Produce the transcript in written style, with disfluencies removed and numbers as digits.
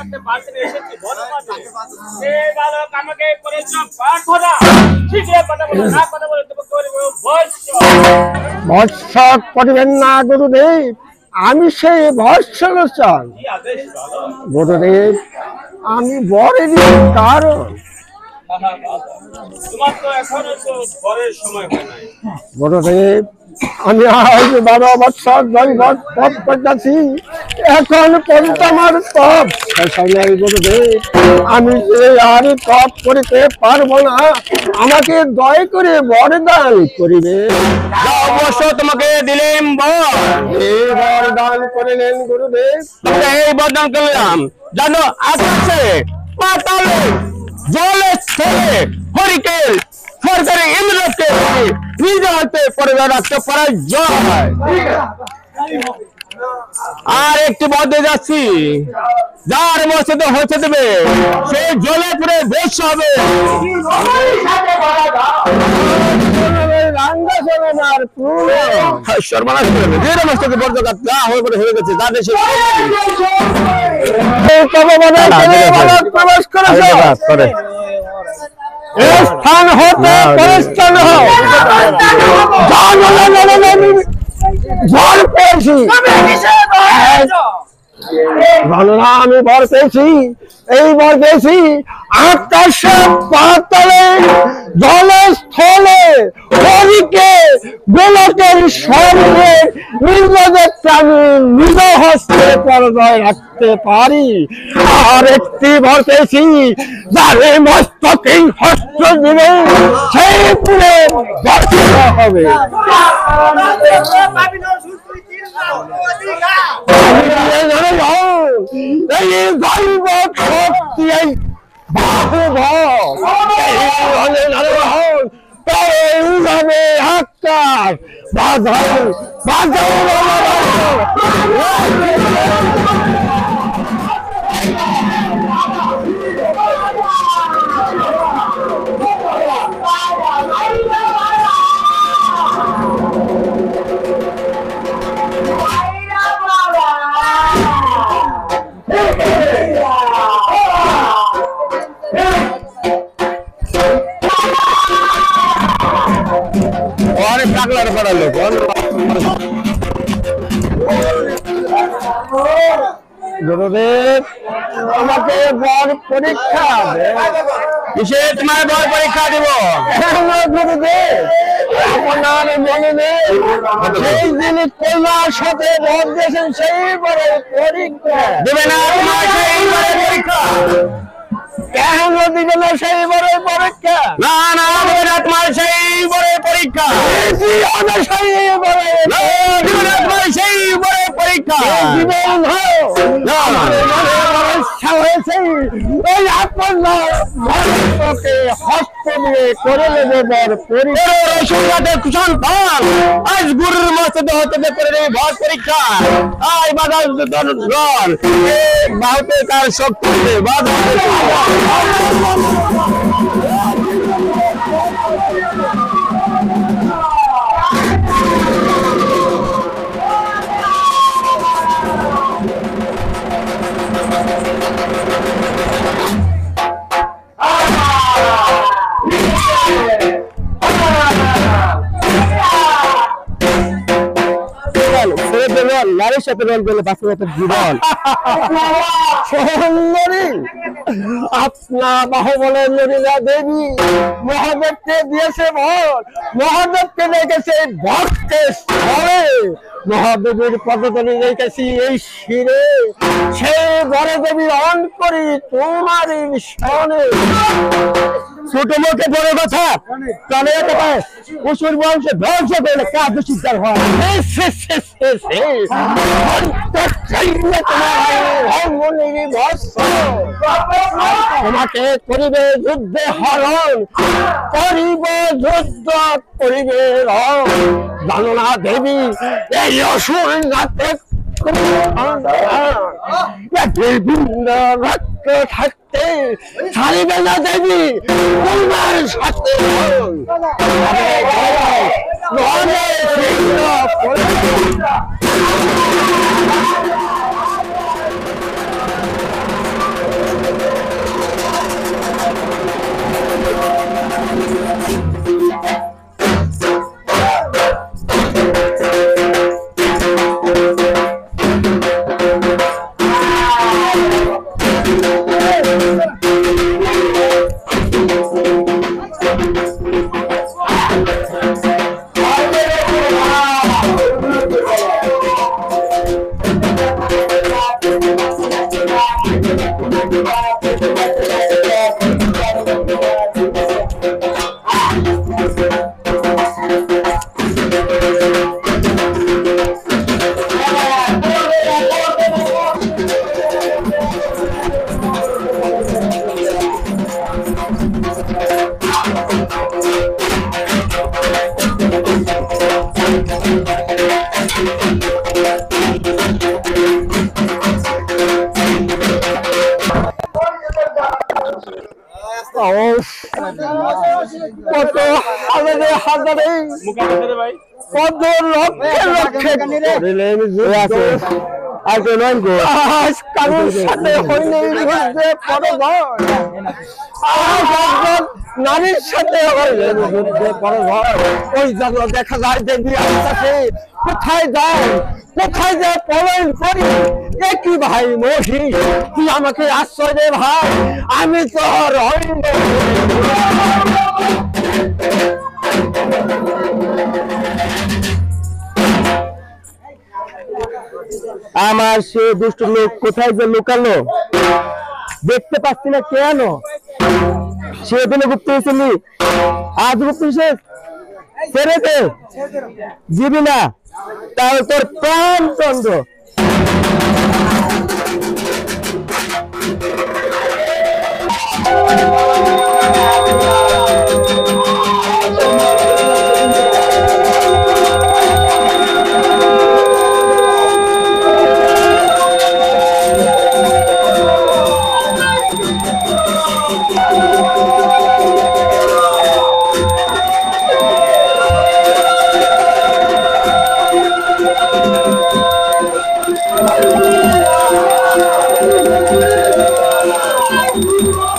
কাছে বাঁচতে এসেছি বনমাঝে। এই বালক আমাকে করেছ প্রার্থনা, শিখিয়ে কথা বলে না, কথা বলে তুমি করব ভস্ম। ভৎস করিবেন না গুরুদেব, আমি সেই ভৎস লোচন। কি আদেশ বলো। গুরুদেব, আমি বরেরই কারণ। তোমার তো এখনো তো বরের সময় হয় নাই। গুরুদেব, আমি আজ 12 বছর দৈবত তপ করতেছি, এখন পর্যন্ত আমার তপ শেষ হয় নাই। গুরুদেব, আমি যে আর তপ করিতে পারবো না, আমাকে দয়া করে বরদান করিবে। অবশ্য তোমাকে দিলেন বর, এই বরদান করিলেন গুরুদেব। এই বরদান করলাম, জানো আকাশে পাতালে জলে স্থলে হরিকেল সরকারি ইন্দ্রকে নিজ হাতে পরিবার রাখতে পারা যায়। আর একটি বদলে যাচ্ছি, যার মসজিদে হচ্ছে দেবে সেই জলে পুরে বেশ হবে। সর্বনাশ করবে যে মস্তকে বর্জকাত না হয়ে পড়ে হয়ে গেছে, যাদের সে প্রবেশ করেছে স্থান হতে পরিচ্ছন্ন হও। জল পেয়েছি, আমি বর পেয়েছি, এই বর পেয়েছি আকাশে পাতালে জলে স্থলে হরিকে গোলকের সঙ্গে নিজেদেরকে আমি নিজ হস্তে পরাজয় রাখতে পারি। আর একটি বর পেয়েছি, যারে মস্তকে হস্ত দিবে সেই পুরে দর্শন হবে। গুরুদেব, আমাকে বর পরীক্ষা কিসে তোমার বর পরীক্ষা দিব? গুরুদেব, আপনার মনে নেই সেই যিনি কন্যার সাথে বর দিয়েছেন সেই বরের পরীক্ষা দেবে না? তোমার সেই বরের পরীক্ষা কেন দিবে না? সেই বরের পরীক্ষা না না দেবে না, তোমার সেই বরের পরীক্ষা সেই বরের দিবে না, তোমার সেই বরের পরীক্ষা জীবন হয়েছে ওই আপনার মস্তকে হস্ত দিয়ে করে নেবে বর পরীক্ষা। আজ গুরুর মস্তকে হতে করে নেবে ভর পরীক্ষা। আই বাধা বাহুতে কার শক্তি বাধা নারীর সাথে রোল পেলে বাস্তবতার জীবন সুন্দরী, আপনার বাহুবলের ললিতা দেবী মহাদেবকে দিয়েছে ভর, মহাদেবকে রেখেছে ভক্তের স্থলে, মহাদেবীর পদতলে রেখেছি এই শিরে, সেই বড় দেবী অন করি তোমার সনে। ছোট মুখে বড় কথা কানে পশুর বংশে ধ্বংস করলে কাজ শিকার হয়। তোমাকে করিবে যুদ্ধে হরণ, করিব যুদ্ধ করিবে রণ। জানো না দেবী, এই অসুর রাতে রক্ত থাকতে ছাড়িবে না দেবী তোমার সাথে। কত হাজারে হাজারে মুখাতে ভাই কত লক্ষে লক্ষে আছে আর তো নয় গো আজ কারোর সাথে হইলে যুদ্ধে পরাজয় আজ একজন নারীর সাথে হইলে যুদ্ধে পরাজয় ওই জন্য দেখা যায় দেবী আসছে কোথায় যায় পলায়ন করি একই ভাই মহি তুই আমাকে আশ্রয় দে ভাই আমি তোর হইলে আমার সে দুষ্ট লোক কোথায় যে লুকালো দেখতে পাচ্ছি না কেন সেদিনে গুপ্ত হয়েছিলি আজ গুপ্ত শেষ ছেড়ে দে জিবি না তাই তোর প্রাণ চন্দ্র Oh,